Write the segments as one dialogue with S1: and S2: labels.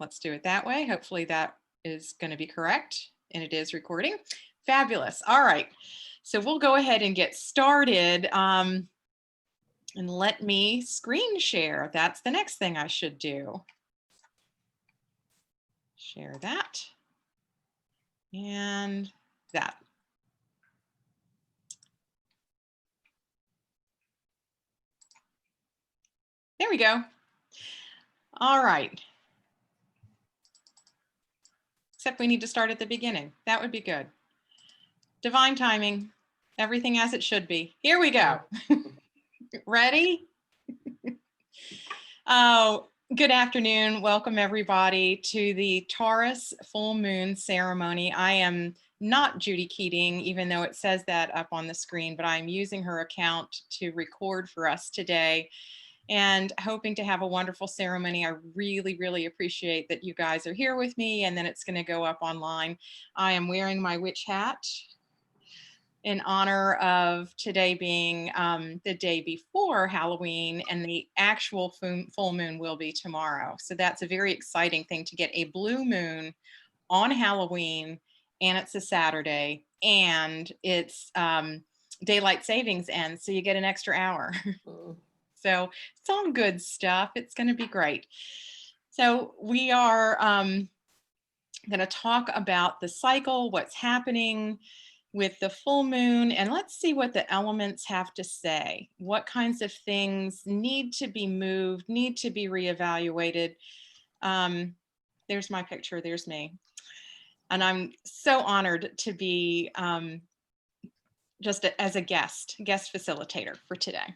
S1: Let's do it that way. Hopefully that is going to be correct, and it is recording. Fabulous. All right. So we'll go ahead and get started. And let me screen share. That's the next thing I should do. Share that and that. There we go. All right. Except we need to start at the beginning. That would be good. Divine timing, everything as it should be. Here we go. Ready? Oh, good afternoon. Welcome everybody to the Taurus full moon ceremony. I am not Judy Keating, even though it says that up on the screen, but I'm using her account to record for us today and hoping to have a wonderful ceremony. I really, really appreciate that you guys are here with me, and then it's going to go up online. I am wearing my witch hat in honor of today being the day before Halloween, and the actual full moon will be tomorrow. So that's a very exciting thing, to get a blue moon on Halloween, and it's a Saturday, and it's daylight savings ends, so you get an extra hour. So it's all good stuff. It's going to be great. So we are going to talk about the cycle, what's happening with the full moon, and let's see what the elements have to say. What kinds of things need to be moved, need to be reevaluated. There's my picture, there's me. And I'm so honored to be just as a guest facilitator for today.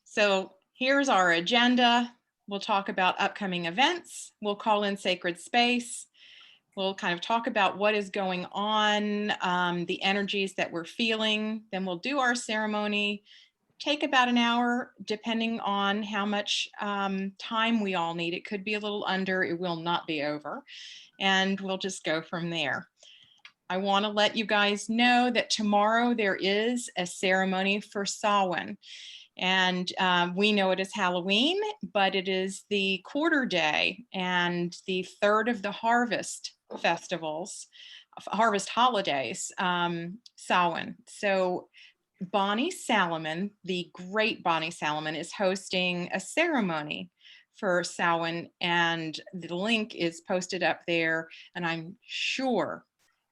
S1: So here's our agenda. We'll talk about upcoming events. We'll call in sacred space. We'll kind of talk about what is going on, the energies that we're feeling. Then we'll do our ceremony. Take about an hour, depending on how much time we all need. It could be a little under, it will not be over. And we'll just go from there. I want to let you guys know that tomorrow there is a ceremony for Samhain. And we know it is Halloween, but it is the quarter day and the third of the harvest festivals, harvest holidays, Samhain. So Bonnie Salomon, the great Bonnie Salomon, is hosting a ceremony for Samhain, and the link is posted up there. And I'm sure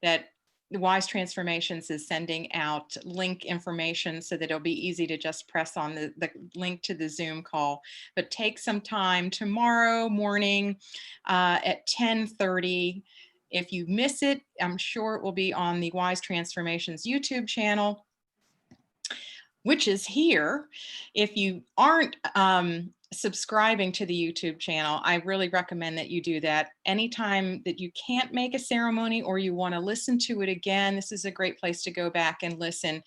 S1: that the Wise Transformations is sending out link information so that it'll be easy to just press on the link to the Zoom call. But take some time tomorrow morning at 10:30. If you miss it, I'm sure it will be on the Wise Transformations YouTube channel, which is here. If you aren't subscribing to the YouTube channel, I really recommend that you do that. Anytime that you can't make a ceremony or you want to listen to it again, this is a great place to go back and listen.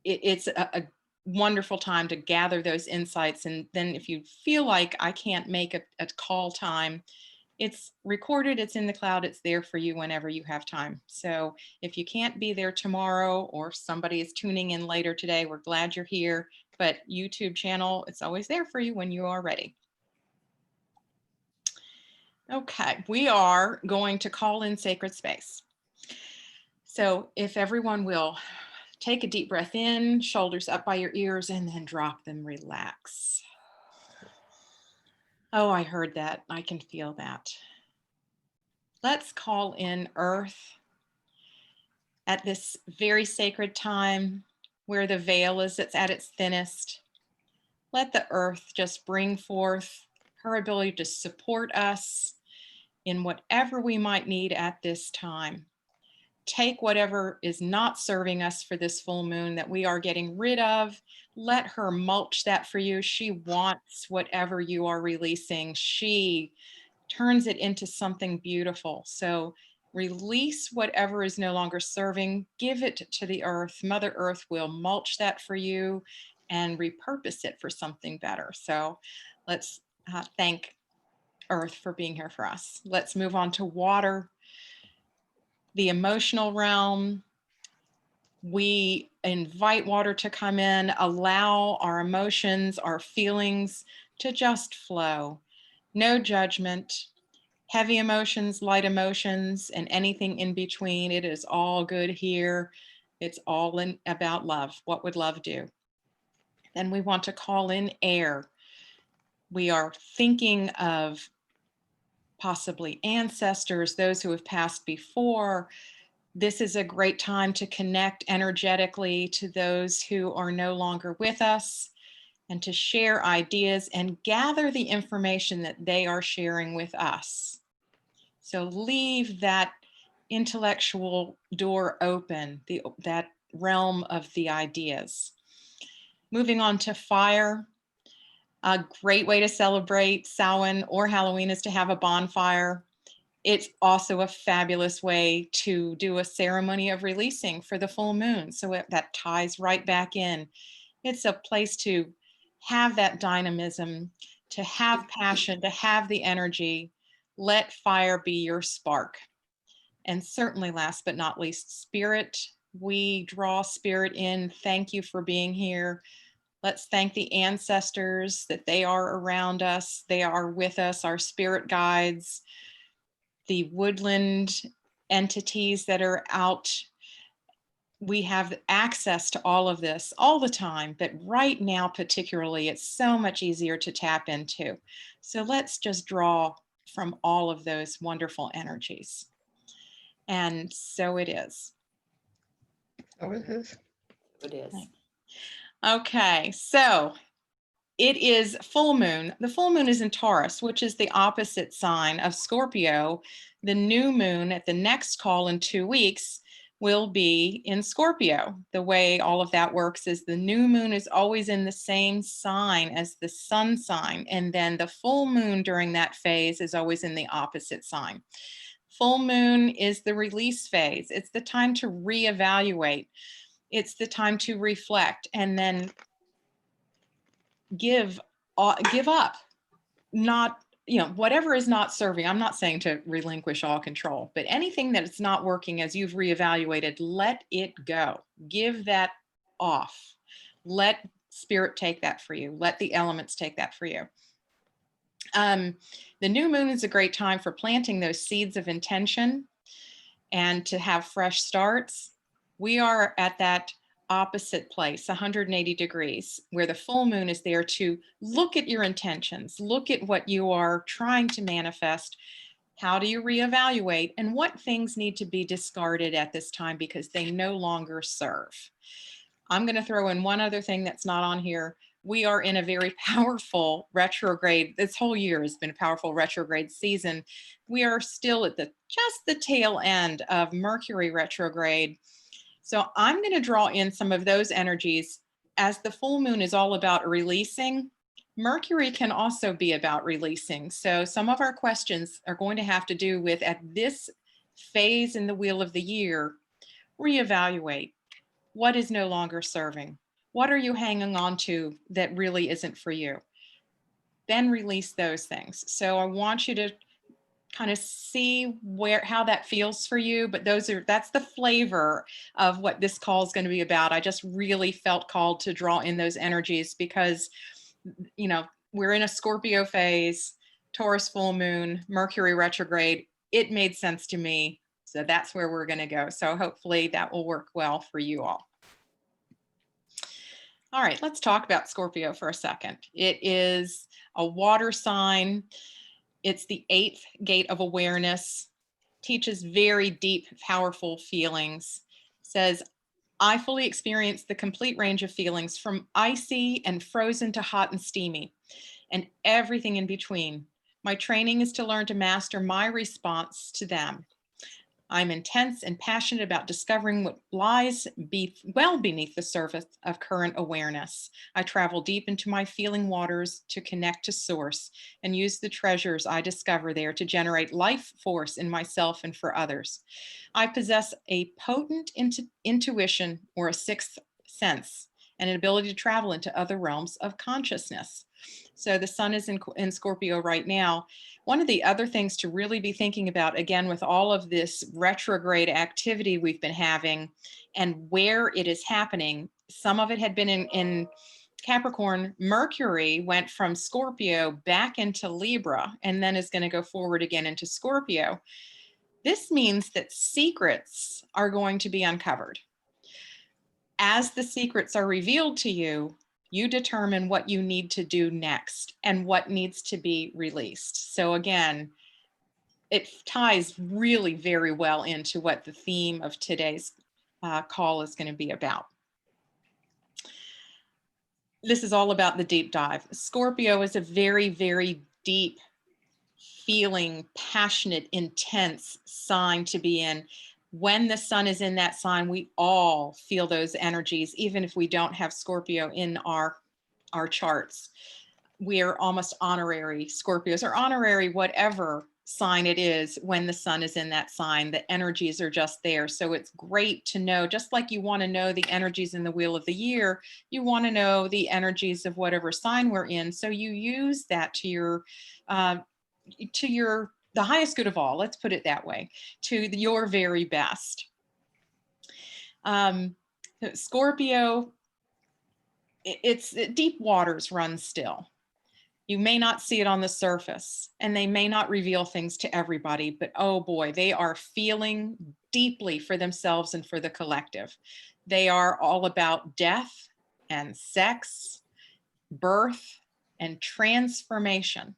S1: It's a wonderful time to gather those insights. And then if you feel like I can't make a call time, it's recorded, it's in the cloud, it's there for you whenever you have time. So if you can't be there tomorrow, or somebody is tuning in later today, we're glad you're here. But YouTube channel, it's always there for you when you are ready. Okay, we are going to call in sacred space. So if everyone will take a deep breath in, shoulders up by your ears, and then drop them, relax. Oh, I heard that. I can feel that. Let's call in Earth at this very sacred time where the veil is at its thinnest. Let the Earth just bring forth her ability to support us in whatever we might need at this time. Take whatever is not serving us for this full moon that we are getting rid of. Let her mulch that for you. She wants whatever you are releasing. She turns it into something beautiful. So release whatever is no longer serving, give it to the earth. Mother Earth will mulch that for you and repurpose it for something better. So let's thank Earth for being here for us. Let's move on to water, the emotional realm. We invite water to come in, allow our emotions, our feelings to just flow. no judgment, heavy emotions, light emotions, and anything in between. It is all good here. It's all about love. What would love do? Then we want to call in air. We are thinking of possibly ancestors, those who have passed before. This is a great time to connect energetically to those who are no longer with us and to share ideas and gather the information that they are sharing with us. So leave that intellectual door open, that realm of the ideas. Moving on to fire. A great way to celebrate Samhain or Halloween is to have a bonfire. It's also a fabulous way to do a ceremony of releasing for the full moon. So that ties right back in. It's a place to have that dynamism, to have passion, to have the energy. Let fire be your spark. And certainly last but not least, spirit. We draw spirit in. Thank you for being here. Let's thank the ancestors that they are around us. They are with us, our spirit guides, the woodland entities that are out. We have access to all of this all the time, but right now particularly, it's so much easier to tap into. So let's just draw from all of those wonderful energies. And so it is.
S2: Oh, it is.
S3: It is.
S1: Okay, so it is full moon. The full moon is in Taurus, which is the opposite sign of Scorpio. The new moon at the next call in 2 weeks will be in Scorpio. The way all of that works is the new moon is always in the same sign as the sun sign, and then the full moon during that phase is always in the opposite sign. Full moon is the release phase. It's the time to reevaluate. It's the time to reflect and then give up. Not, whatever is not serving. I'm not saying to relinquish all control, but anything that is not working as you've reevaluated, let it go. Give that off. Let spirit take that for you. Let the elements take that for you. The new moon is a great time for planting those seeds of intention and to have fresh starts. We are at that opposite place, 180 degrees, where the full moon is there to look at your intentions, look at what you are trying to manifest. How do you reevaluate, and what things need to be discarded at this time because they no longer serve? I'm going to throw in one other thing that's not on here. We are in a very powerful retrograde. This whole year has been a powerful retrograde season. We are still at just the tail end of Mercury retrograde. So I'm going to draw in some of those energies. As the full moon is all about releasing, Mercury can also be about releasing. So some of our questions are going to have to do with, at this phase in the wheel of the year, reevaluate. What is no longer serving? What are you hanging on to that really isn't for you? Then release those things. So I want you to kind of see how that feels for you, but that's the flavor of what this call is going to be about. I just really felt called to draw in those energies because, we're in a Scorpio phase, Taurus full moon, Mercury retrograde. It made sense to me. So that's where we're going to go. So hopefully that will work well for you all. All right, let's talk about Scorpio for a second. It is a water sign. It's the 8th gate of awareness, teaches very deep, powerful feelings, says, I fully experience the complete range of feelings from icy and frozen to hot and steamy, and everything in between. My training is to learn to master my response to them. I'm intense and passionate about discovering what lies well beneath the surface of current awareness. I travel deep into my feeling waters to connect to source and use the treasures I discover there to generate life force in myself and for others. I possess a potent intuition or a sixth sense and an ability to travel into other realms of consciousness. So the sun is in Scorpio right now. One of the other things to really be thinking about, again, with all of this retrograde activity we've been having and where it is happening, some of it had been in Capricorn, Mercury went from Scorpio back into Libra and then is going to go forward again into Scorpio. This means that secrets are going to be uncovered. As the secrets are revealed to you, you determine what you need to do next and what needs to be released. So again, it ties really very well into what the theme of today's call is going to be about. This is all about the deep dive. Scorpio is a very, very deep feeling, passionate, intense sign to be in. When the sun is in that sign, we all feel those energies, even if we don't have Scorpio in our charts. We are almost honorary Scorpios, or honorary whatever sign it is. When the sun is in that sign, the energies are just there. So it's great to know, just like you want to know the energies in the wheel of the year, you want to know the energies of whatever sign we're in. So you use that to your the highest good of all, let's put it that way, to your very best. Scorpio, it's deep waters run still. You may not see it on the surface, and they may not reveal things to everybody, but oh boy, they are feeling deeply for themselves and for the collective. They are all about death and sex, birth, and transformation.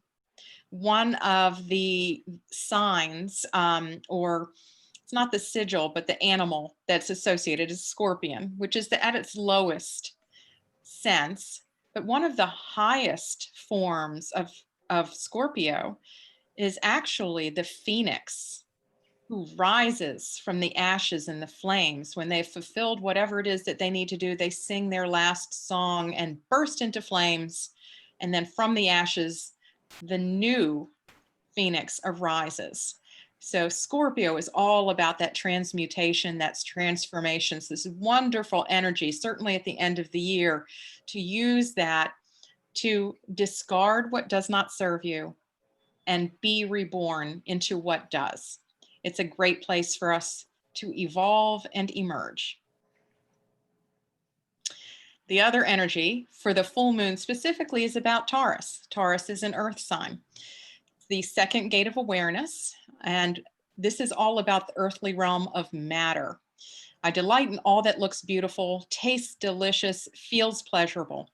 S1: One of the signs, or it's not the sigil, but the animal that's associated is scorpion, which is at its lowest sense. But one of the highest forms of Scorpio is actually the phoenix, who rises from the ashes and the flames. When they've fulfilled whatever it is that they need to do, they sing their last song and burst into flames. And then from the ashes, the new phoenix arises. So Scorpio is all about that transmutation, that's transformations, this wonderful energy, certainly at the end of the year, to use that to discard what does not serve you and be reborn into what does. It's a great place for us to evolve and emerge. The other energy for the full moon specifically is about Taurus. Taurus is an earth sign, the second gate of awareness, and this is all about the earthly realm of matter. I delight in all that looks beautiful, tastes delicious, feels pleasurable.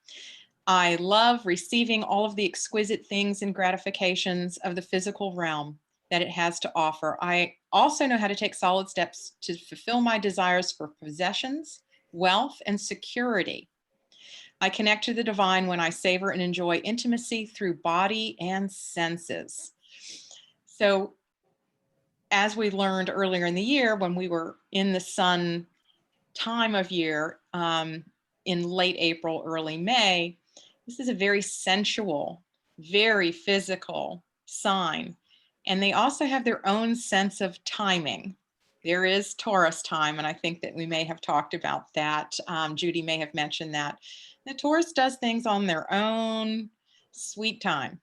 S1: I love receiving all of the exquisite things and gratifications of the physical realm that it has to offer. I also know how to take solid steps to fulfill my desires for possessions, wealth, and security. I connect to the divine when I savor and enjoy intimacy through body and senses. So, as we learned earlier in the year, when we were in the sun time of year, in late April, early May, this is a very sensual, very physical sign. And they also have their own sense of timing. There is Taurus time, and I think that we may have talked about that. Judy may have mentioned that. The Taurus does things on their own sweet time.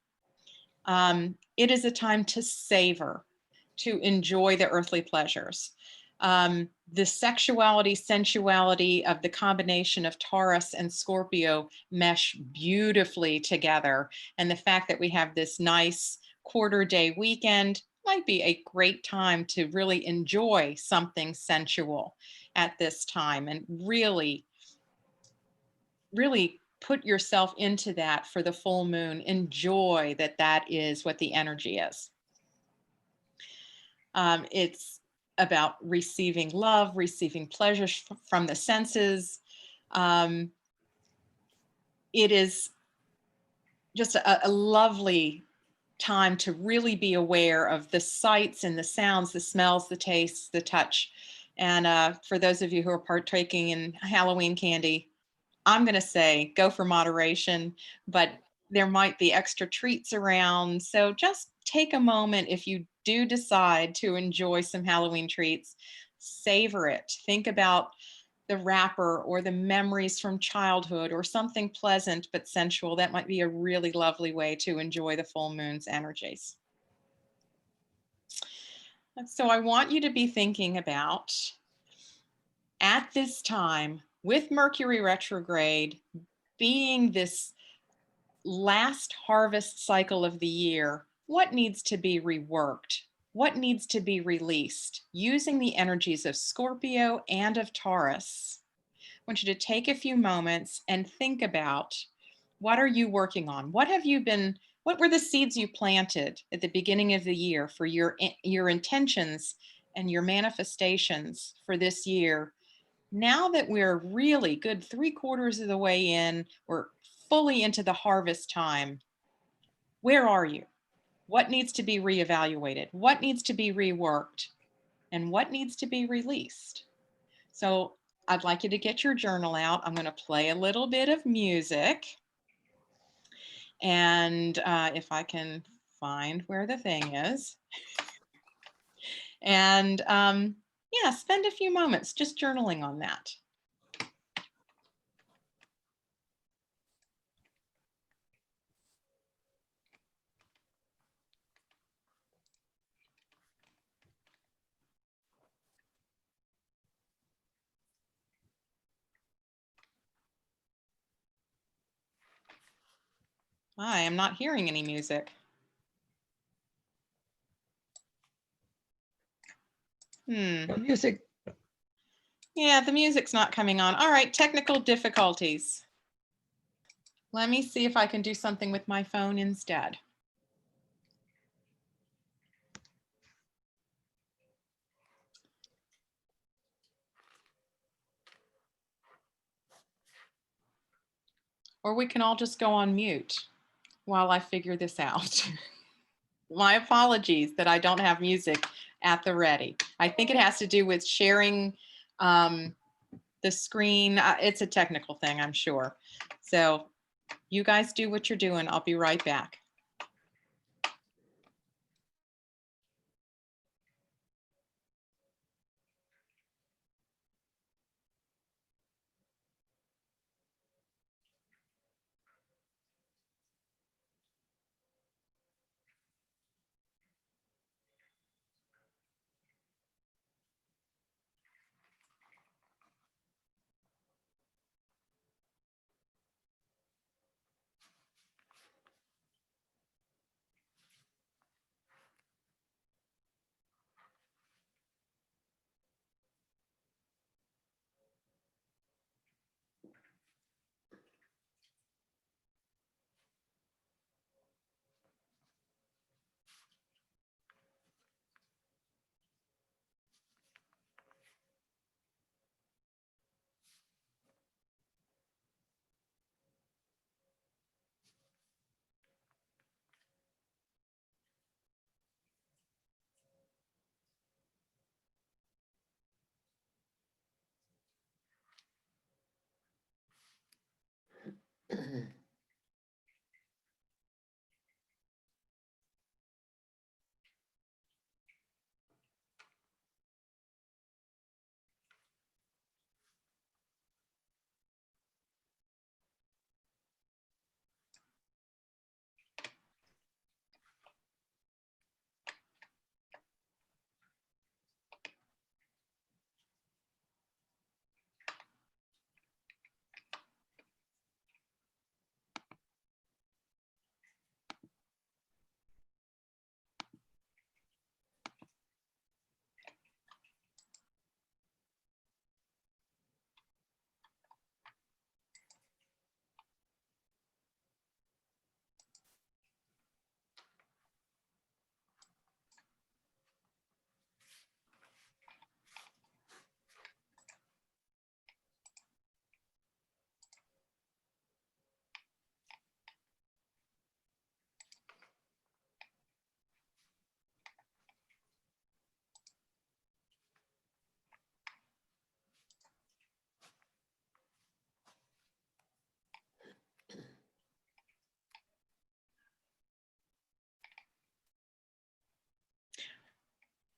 S1: It is a time to savor, to enjoy the earthly pleasures. The sexuality, sensuality of the combination of Taurus and Scorpio mesh beautifully together. And the fact that we have this nice quarter day weekend might be a great time to really enjoy something sensual at this time and really, really put yourself into that for the full moon. Enjoy that that is what the energy is. It's about receiving love, receiving pleasure from the senses. It is just a lovely time to really be aware of the sights and the sounds, the smells, the tastes, the touch. And for those of you who are partaking in Halloween candy, I'm going to say go for moderation, but there might be extra treats around. So just take a moment if you do decide to enjoy some Halloween treats, savor it. Think about the wrapper or the memories from childhood or something pleasant but sensual. That might be a really lovely way to enjoy the full moon's energies. So I want you to be thinking about, at this time, with Mercury retrograde being this last harvest cycle of the year, what needs to be reworked? What needs to be released? Using the energies of Scorpio and of Taurus, I want you to take a few moments and think about, what are you working on? What were the seeds you planted at the beginning of the year for your intentions and your manifestations for this year? Now that we're really good 3/4 of the way in, we're fully into the harvest time. Where are you? What needs to be reevaluated? What needs to be reworked? And what needs to be released? So I'd like you to get your journal out. I'm going to play a little bit of music. And if I can find where the thing is. And yeah, spend a few moments just journaling on that. I am not hearing any music.
S2: No music.
S1: Yeah, the music's not coming on. All right, technical difficulties. Let me see if I can do something with my phone instead. Or we can all just go on mute while I figure this out. My apologies that I don't have music at the ready. I think it has to do with sharing the screen. It's a technical thing, I'm sure. So you guys do what you're doing. I'll be right back.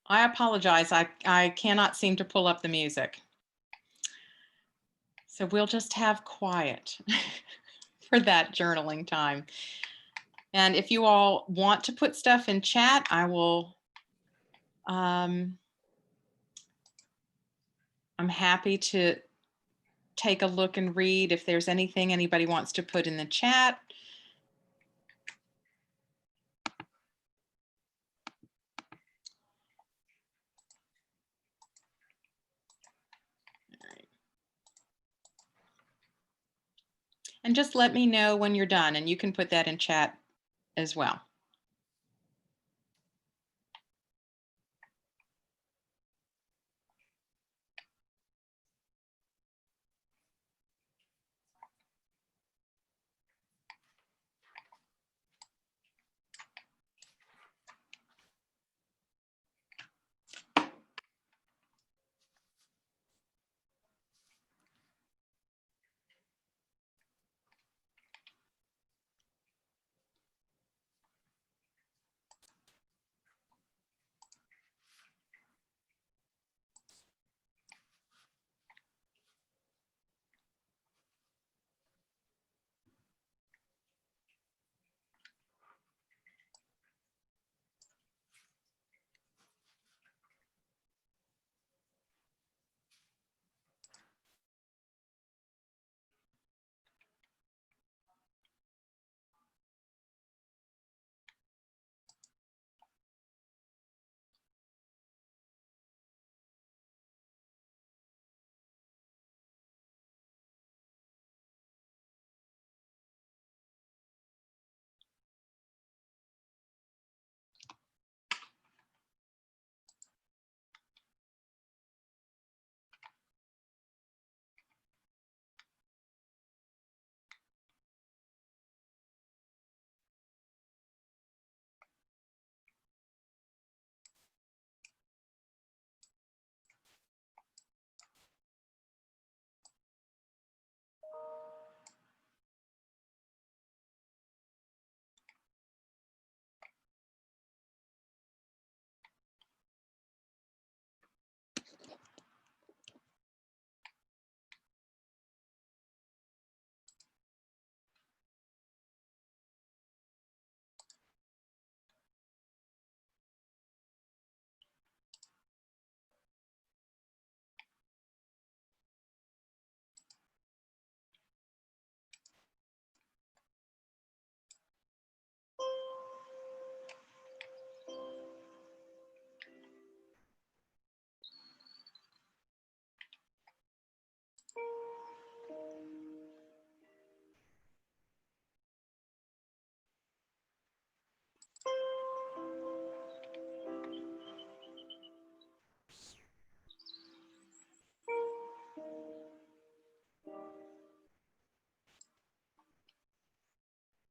S1: I apologize. I cannot seem to pull up the music. So we'll just have quiet for that journaling time. And if you all want to put stuff in chat, I will, I'm happy to take a look and read if there's anything anybody wants to put in the chat. And just let me know when you're done, and you can put that in chat as well.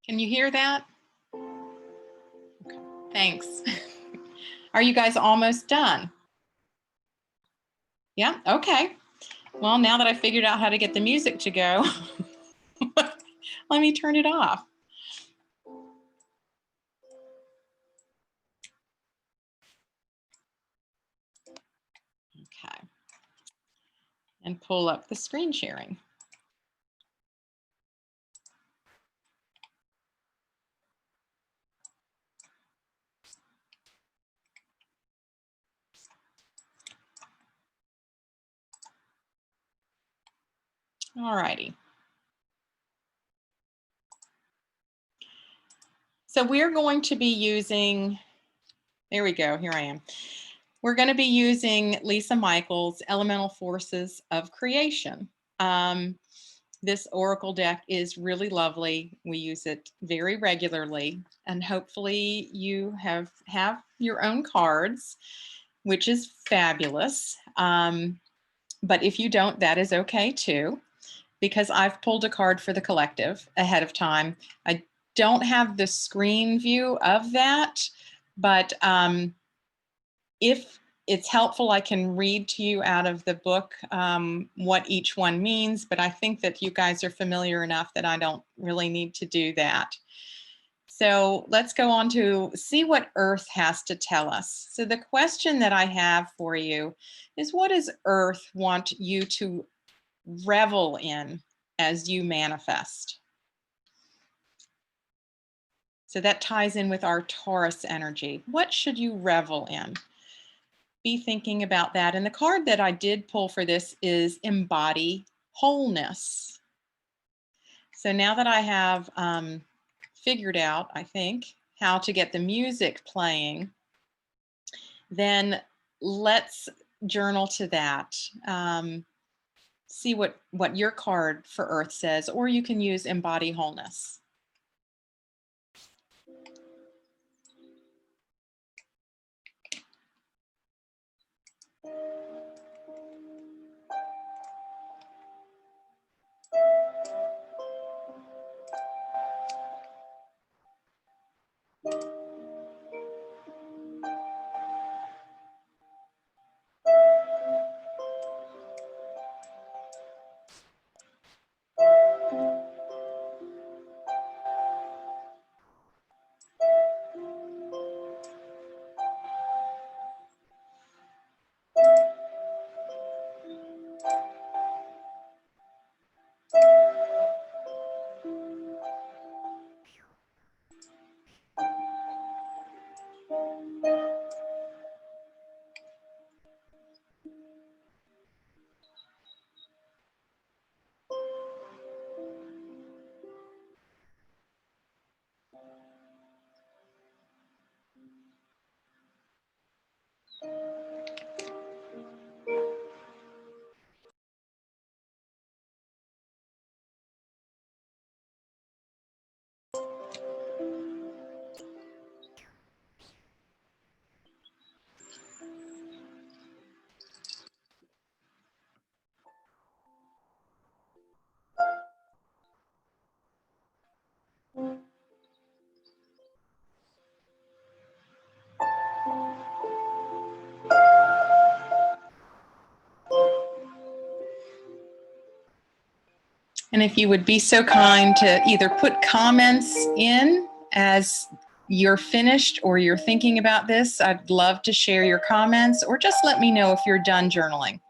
S1: Can you hear that? Okay, thanks. Are you guys almost done? Yeah, okay. Well, now that I figured out how to get the music to go, let me turn it off. Okay. And pull up the screen sharing. All righty. So we're going to be using, there we go, here I am. We're going to be using Lisa Michaels' Elemental Forces of Creation. This Oracle deck is really lovely. We use it very regularly, and hopefully you have your own cards, which is fabulous. But if you don't, that is okay too, because I've pulled a card for the collective ahead of time. I don't have the screen view of that, but if it's helpful, I can read to you out of the book what each one means, but I think that you guys are familiar enough that I don't really need to do that. So let's go on to see what Earth has to tell us. So the question that I have for you is, what does Earth want you to revel in as you manifest? So that ties in with our Taurus energy. What should you revel in? Be thinking about that. And the card that I did pull for this is Embody wholeness. So now that I have figured out, I think, how to get the music playing, then let's journal to that. See what your card for Earth says, or you can use Embody Wholeness. And if you would be so kind to either put comments in as you're finished or you're thinking about this, I'd love to share your comments, or just let me know if you're done journaling.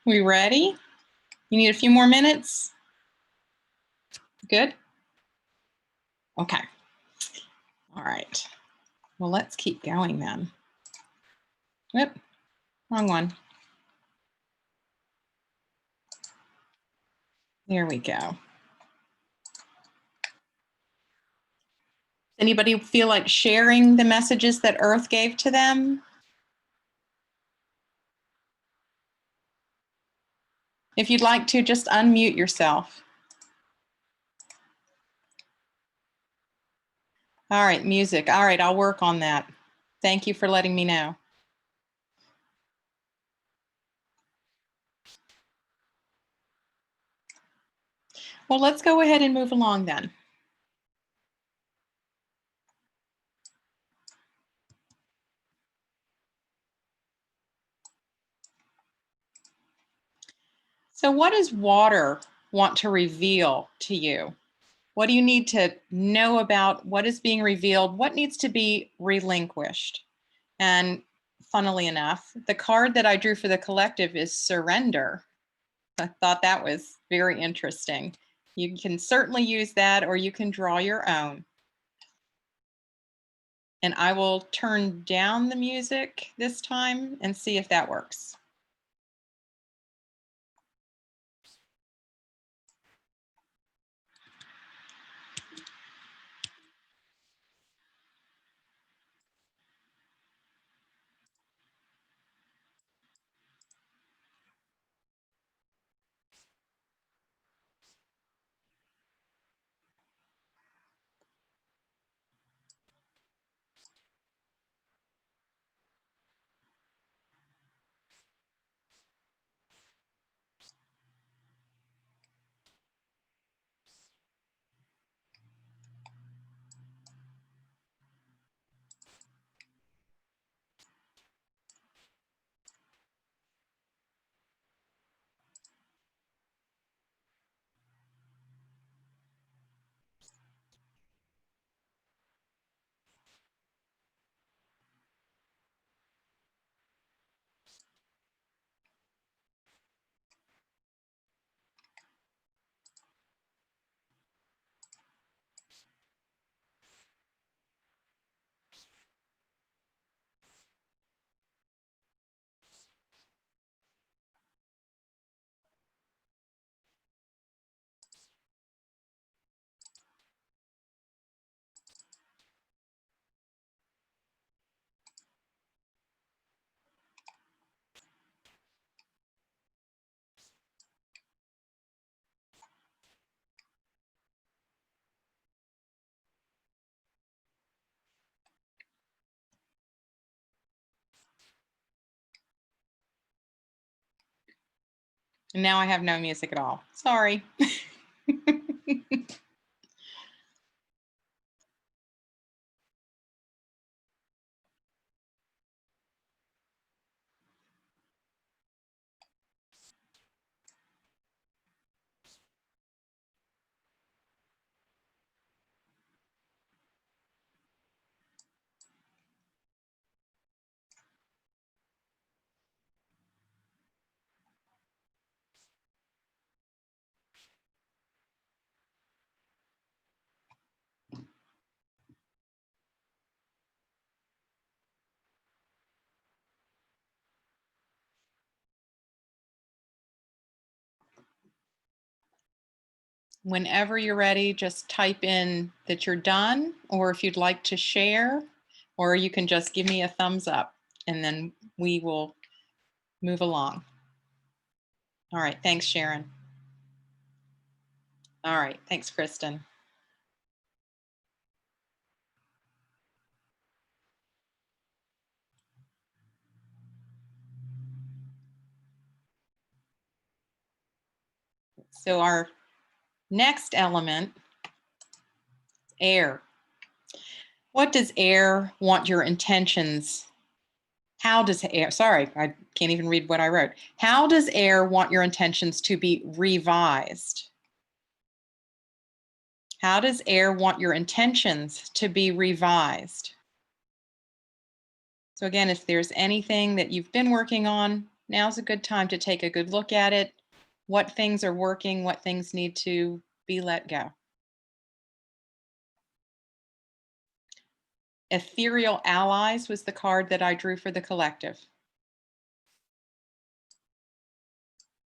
S1: We ready? You need a few more minutes? Good? Okay. All right. Well, let's keep going then. Whoop, wrong one. There we go. Anybody feel like sharing the messages that Earth gave to them? If you'd like to, just unmute yourself. All right, music. All right, I'll work on that. Thank you for letting me know. Well, let's go ahead and move along then. So what does water want to reveal to you? What do you need to know about what is being revealed? What needs to be relinquished? And funnily enough, the card that I drew for the collective is surrender. I thought that was very interesting. You can certainly use that, or you can draw your own. And I will turn down the music this time and see if that works. And now I have no music at all. Sorry. Whenever you're ready, just type in that you're done, or if you'd like to share, or you can just give me a thumbs up and then we will move along. All right, thanks, Sharon. All right, thanks, Kristen. So our next element, air. What does air want your intentions? How does air, sorry, I can't even read what I wrote. How does air want your intentions to be revised? How does air want your intentions to be revised? So again, if there's anything that you've been working on, now's a good time to take a good look at it. What things are working, what things need to be let go. Ethereal Allies was the card that I drew for the collective,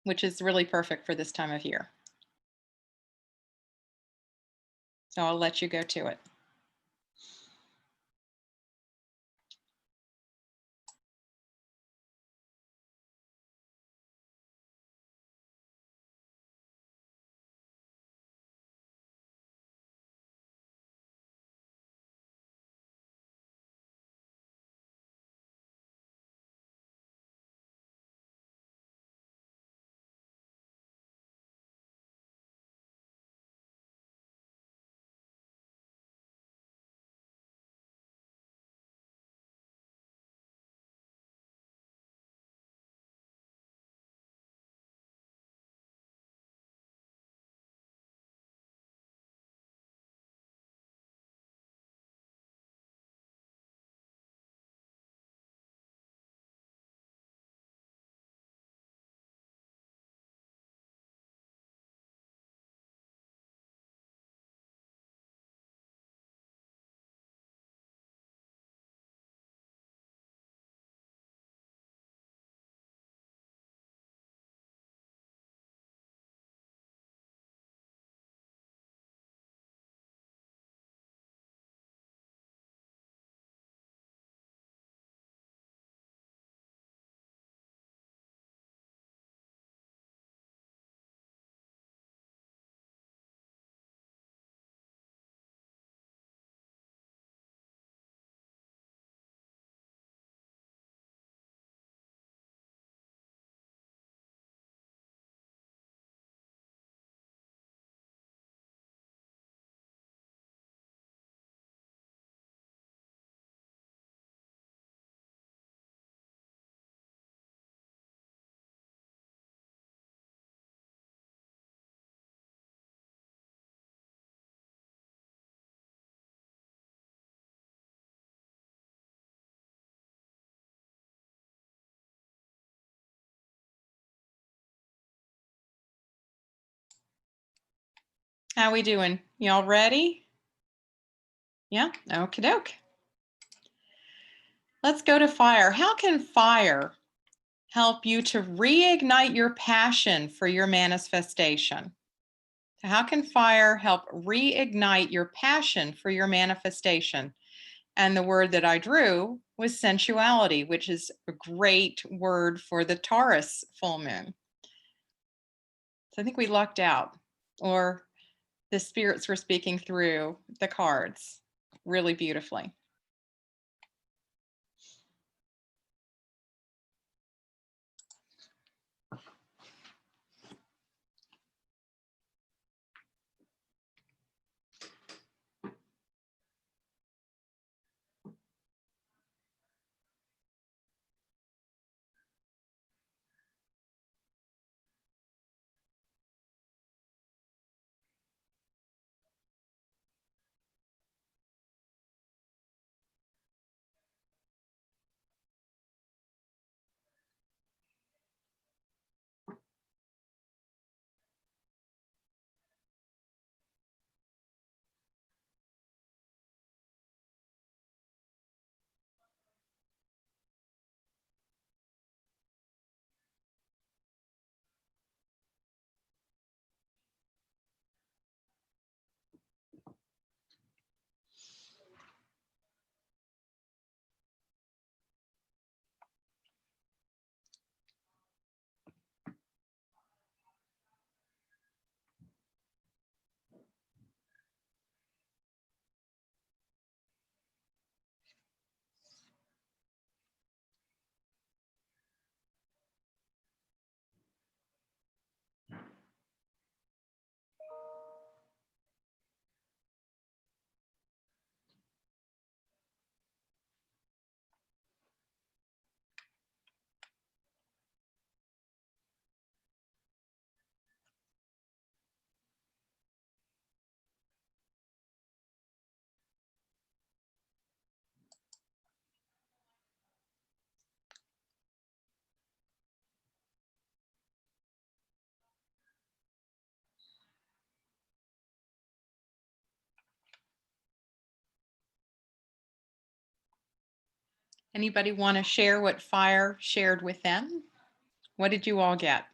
S1: which is really perfect for this time of year. So I'll let you go to it. How we doing? Y'all ready? Yeah, okie doke. Let's go to fire. How can fire help you to reignite your passion for your manifestation? How can fire help reignite your passion for your manifestation? And the word that I drew was sensuality, which is a great word for the Taurus full moon. So I think we lucked out, or the spirits were speaking through the cards really beautifully. Anybody want to share what fire shared with them? What did you all get?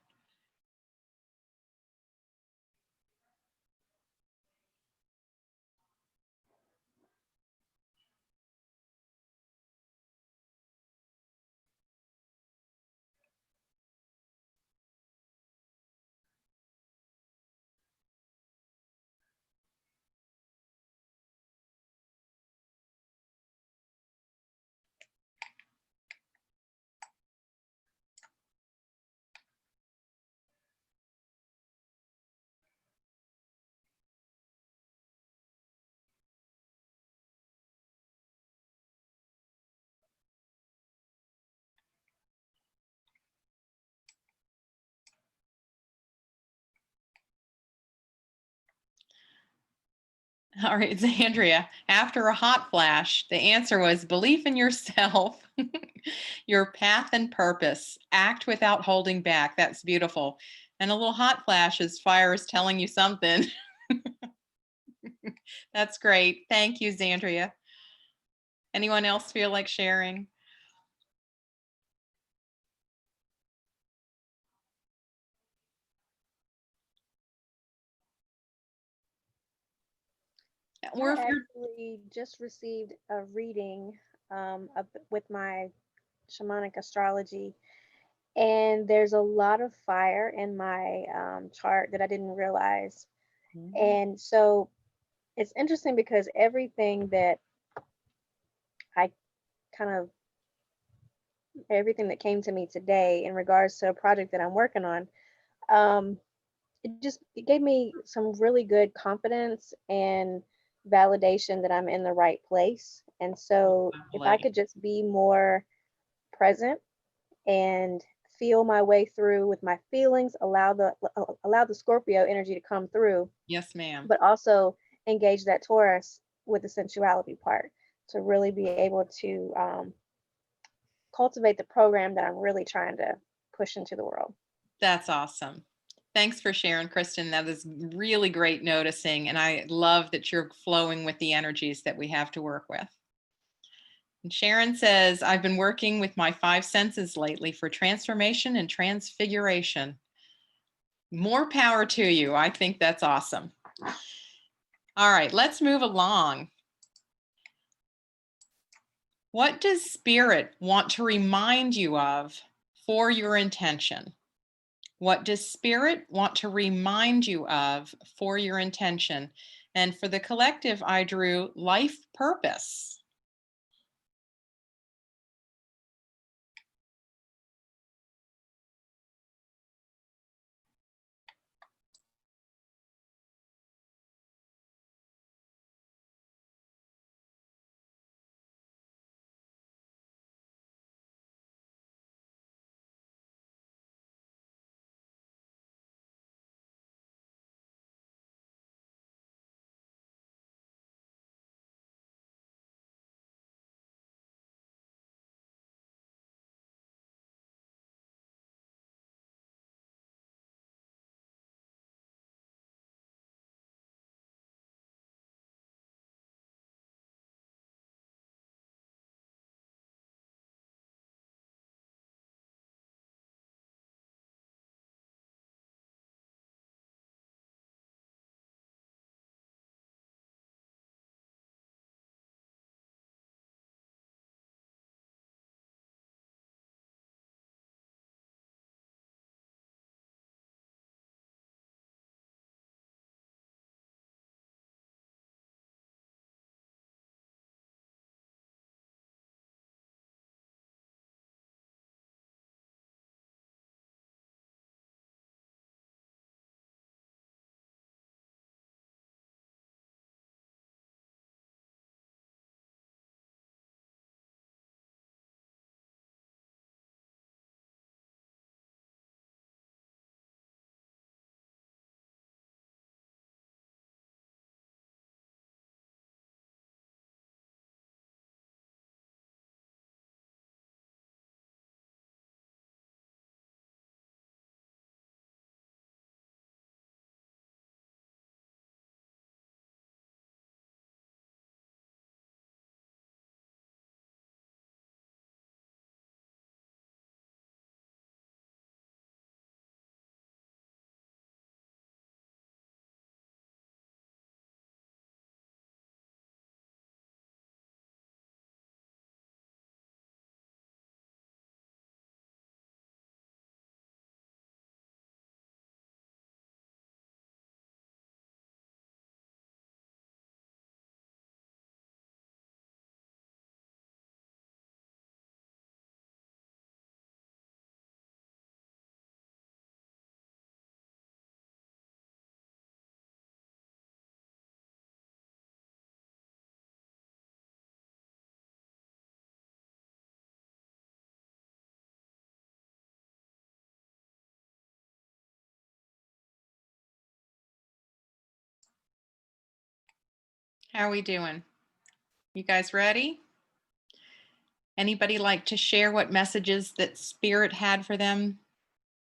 S1: All right, Zandria, after a hot flash, the answer was belief in yourself, your path and purpose, act without holding back. That's beautiful. And a little hot flash is fire is telling you something. That's great. Thank you, Zandria. Anyone else feel like sharing? Or
S3: I
S1: if you're
S3: actually just received a reading with my shamanic astrology, and there's a lot of fire in my chart that I didn't realize. And so it's interesting because everything that I kind of everything that came to me today in regards to a project that I'm working on, um, it gave me some really good confidence and validation that I'm in the right place. And so if I
S1: lovely.
S3: could just be more present and feel my way through with my feelings, allow the Scorpio energy to come through,
S1: Yes, ma'am.
S3: but also engage that Taurus with the sensuality part to really be able to cultivate the program that I'm really trying to push into the world.
S1: That's awesome. Thanks for sharing, Kristen. That is really great noticing. And I love that you're flowing with the energies that we have to work with. And Sharon says, I've been working with my 5 senses lately for transformation and transfiguration. More power to you. I think that's awesome. All right, let's move along. What does Spirit want to remind you of for your intention? What does Spirit want to remind you of for your intention? And for the collective, I drew life purpose. How are we doing? You guys ready? Anybody like to share what messages that Spirit had for them?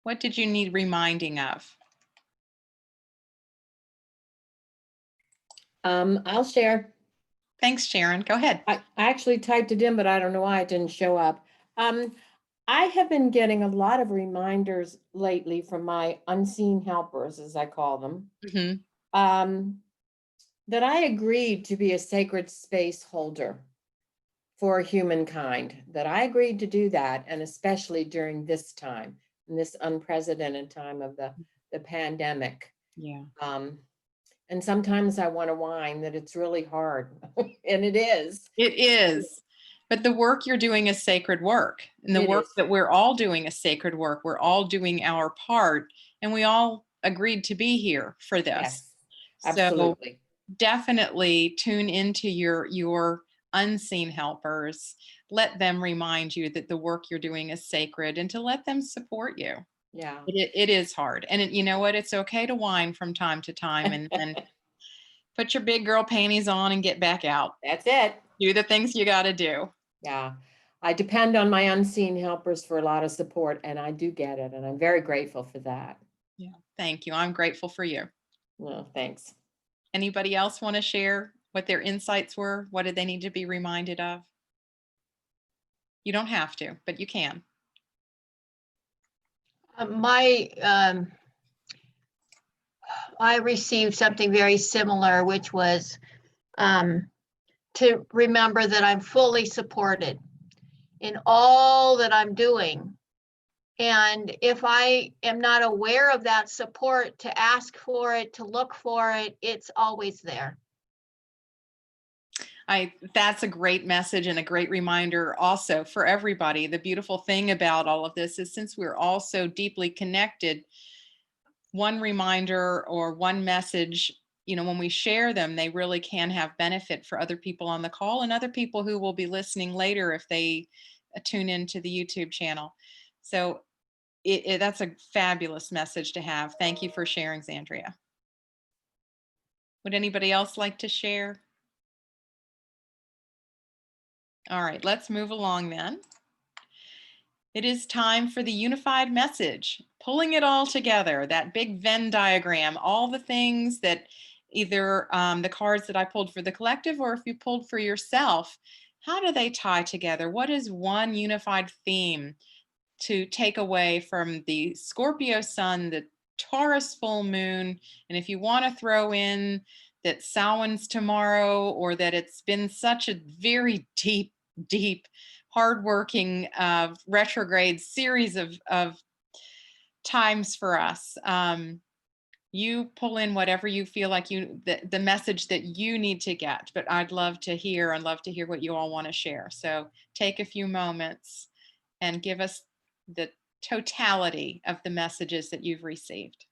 S1: What did you need reminding of?
S2: I'll share.
S1: Thanks, Sharon. Go ahead.
S2: I actually typed it in, but I don't know why it didn't show up. I have been getting a lot of reminders lately from my unseen helpers, as I call them, that I agreed to be a sacred space holder for humankind, that I agreed to do that, and especially during this time, in this unprecedented time of the pandemic.
S1: Yeah.
S2: And sometimes I want to whine that it's really hard, and it is.
S1: It is. But the work you're doing is sacred work. And the
S2: It
S1: work
S2: is.
S1: that we're all doing is sacred work. We're all doing our part. And we all agreed to be here for this.
S2: Yes,
S1: So
S2: absolutely.
S1: definitely tune into your unseen helpers. Let them remind you that the work you're doing is sacred and to let them support you.
S2: Yeah.
S1: It is hard. And you know what? It's okay to whine from time to time and put your big girl panties on and get back out.
S2: That's it.
S1: Do the things you got to do.
S2: Yeah. I depend on my unseen helpers for a lot of support, and I do get it. And I'm very grateful for that.
S1: Yeah. Thank you. I'm grateful for you.
S2: No, thanks.
S1: Anybody else want to share what their insights were? What did they need to be reminded of? You don't have to, but you can.
S4: I received something very similar, which was to remember that I'm fully supported in all that I'm doing. And if I am not aware of that support, to ask for it, to look for it, it's always there.
S1: That's a great message and a great reminder also for everybody. The beautiful thing about all of this is, since we're all so deeply connected, one reminder or one message, when we share them, they really can have benefit for other people on the call and other people who will be listening later if they tune into the YouTube channel. So that's a fabulous message to have. Thank you for sharing, Zandria. Would anybody else like to share? All right, let's move along then. It is time for the unified message, pulling it all together, that big Venn diagram, all the things that either the cards that I pulled for the collective, or if you pulled for yourself, how do they tie together? What is one unified theme to take away from the Scorpio sun, the Taurus full moon? And if you want to throw in that Samhain's tomorrow, or that it's been such a very deep, hardworking retrograde series of times for us, you pull in whatever you feel like the message that you need to get. But I'd love to hear what you all want to share. So take a few moments and give us the totality of the messages that you've received.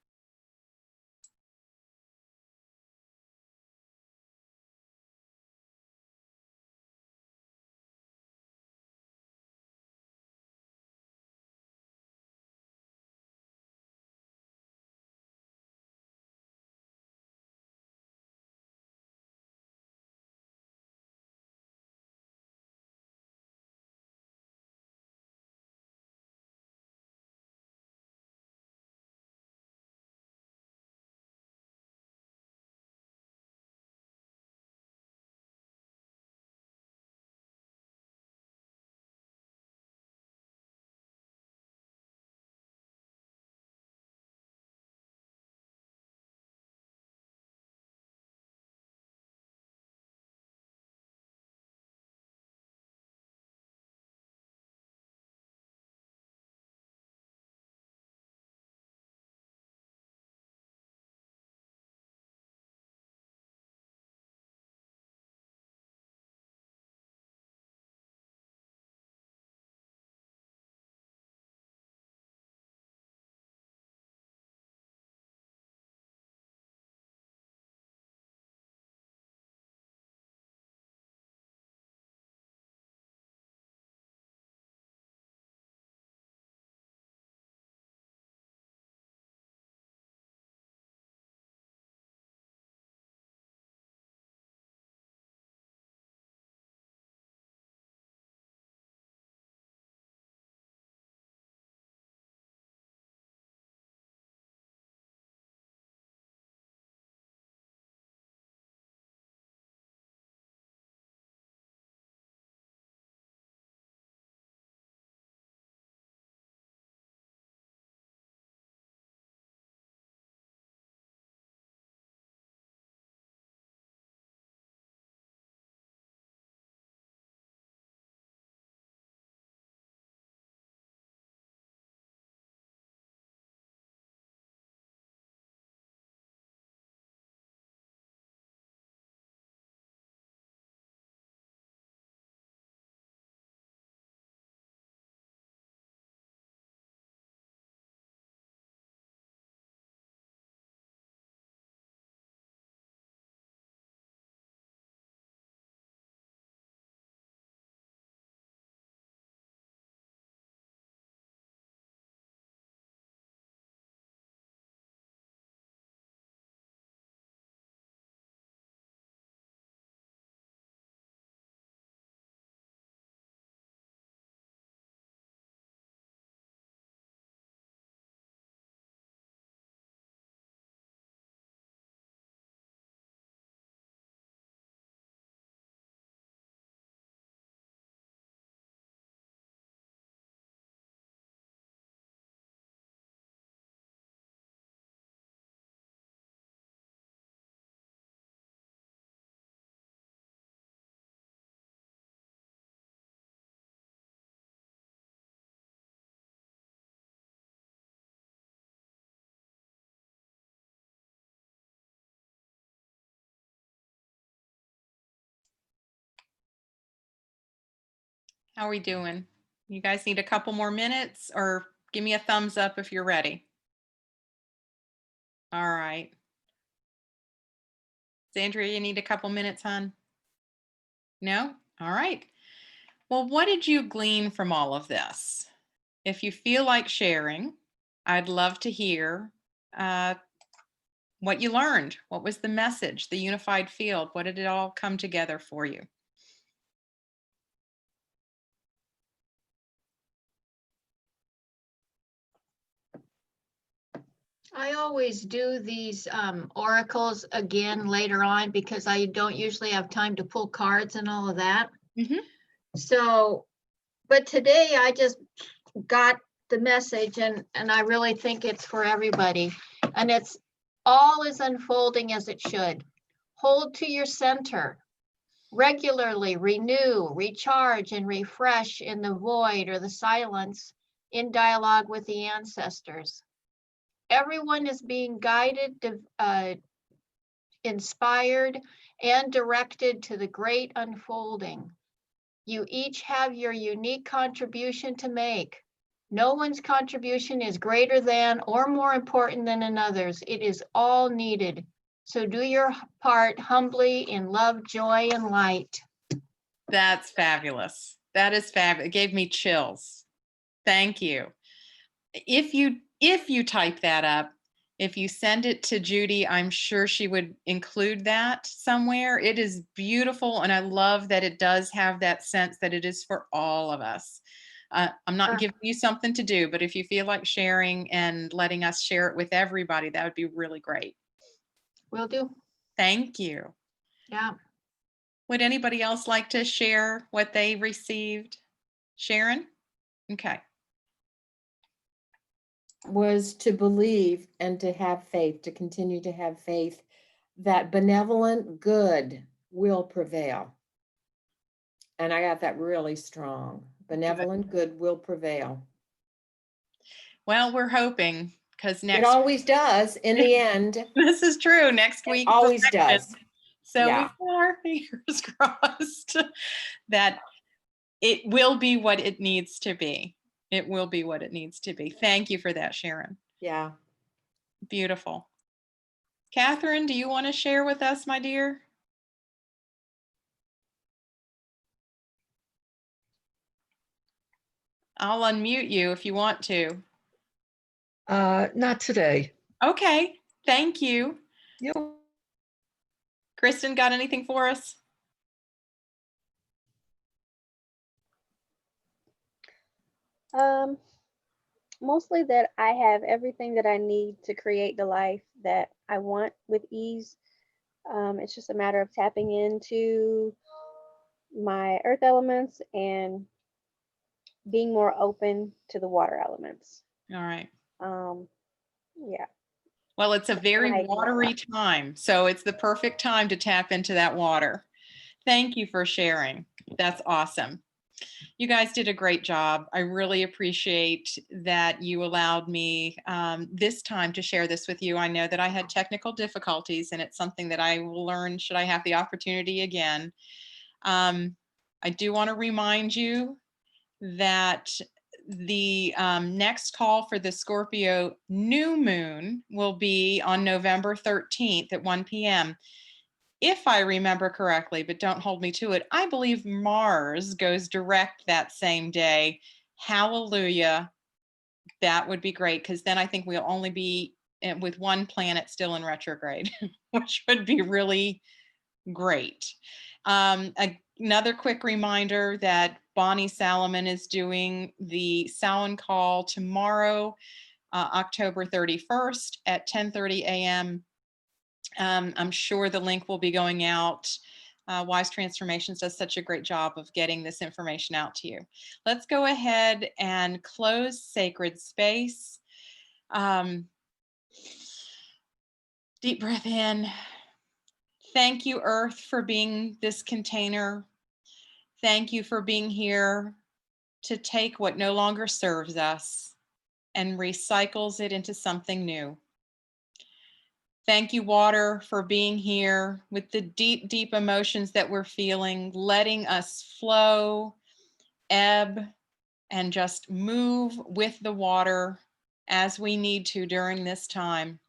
S1: How are we doing? You guys need a couple more minutes, or give me a thumbs up if you're ready. All right. Sandra, you need a couple minutes, hon? No? All right. Well, what did you glean from all of this? If you feel like sharing, I'd love to hear what you learned. What was the message, the unified field? What did it all come together for you?
S4: I always do these oracles again later on because I don't usually have time to pull cards and all of that.
S1: Mhm.
S4: So, but today I just got the message, and I really think it's for everybody. And it's all is unfolding as it should. Hold to your center. Regularly renew, recharge, and refresh in the void or the silence in dialogue with the ancestors. Everyone is being guided, inspired, and directed to the great unfolding. You each have your unique contribution to make. No one's contribution is greater than or more important than another's. It is all needed. So do your part humbly in love, joy, and light.
S1: That's fabulous. That is fabulous. It gave me chills. Thank you. If you type that up, if you send it to Judy, I'm sure she would include that somewhere. It is beautiful, and I love that it does have that sense that it is for all of us. I'm not giving you something to do, but if you feel like sharing and letting us share it with everybody, that would be really great.
S4: Will do.
S1: Thank you.
S4: Yeah.
S1: Would anybody else like to share what they received? Sharon? Okay.
S2: Was to believe and to have faith, to continue to have faith that benevolent good will prevail. And I got that really strong. Benevolent good will prevail.
S1: Well, we're hoping, because
S2: It
S1: next
S2: always does in the end.
S1: this is true. Next
S2: It
S1: week
S2: always does.
S1: So
S2: Yeah.
S1: we got our fingers crossed that it will be what it needs to be. It will be what it needs to be. Thank you for that, Sharon.
S2: Yeah.
S1: Beautiful. Catherine, do you want to share with us, my dear? I'll unmute you if you want to.
S5: Not today.
S1: Okay, thank you.
S5: You.
S1: Kristen, got anything for us?
S3: Mostly that I have everything that I need to create the life that I want with ease. It's just a matter of tapping into my earth elements and being more open to the water elements.
S1: All right.
S3: Yeah.
S1: Well, it's a very watery time, so it's the perfect time to tap into that water. Thank you for sharing. That's awesome. You guys did a great job. I really appreciate that you allowed me this time to share this with you. I know that I had technical difficulties, and it's something that I will learn should I have the opportunity again. I do want to remind you that the next call for the Scorpio new moon will be on November 13th at 1 p.m. If I remember correctly, but don't hold me to it, I believe Mars goes direct that same day. Hallelujah. That would be great, because then I think we'll only be with one planet still in retrograde, which would be really great. Another quick reminder that Bonnie Salomon is doing the Samhain call tomorrow, October 31st at 10:30 a.m. I'm sure the link will be going out. Wise Transformations does such a great job of getting this information out to you. Let's go ahead and close Sacred Space. Deep breath in. Thank you, Earth, for being this container. Thank you for being here to take what no longer serves us and recycles it into something new. Thank you, water, for being here with the deep, deep emotions that we're feeling, letting us flow ebb and just move with the water as we need to during this time.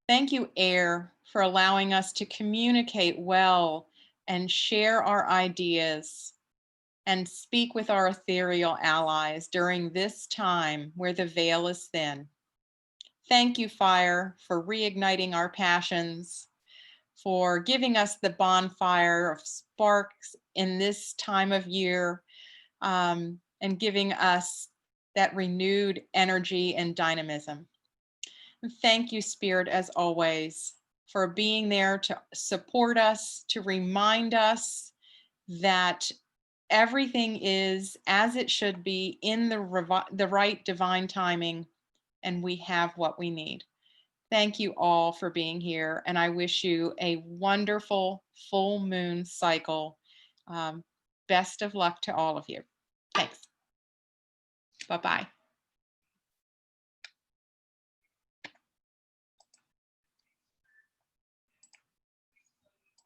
S1: Thank you, air, for allowing us to communicate well and share our ideas and speak with our ethereal allies during this time where the veil is thin. Thank you, fire, for reigniting our passions, for giving us the bonfire of sparks in this time of year, and giving us that renewed energy and dynamism. And thank you, Spirit, as always, for being there to support us, to remind us that everything is as it should be in the right divine timing, and we have what we need. Thank you all for being here, and I wish you a wonderful full moon cycle. Best of luck to all of you. Thanks. Bye-bye.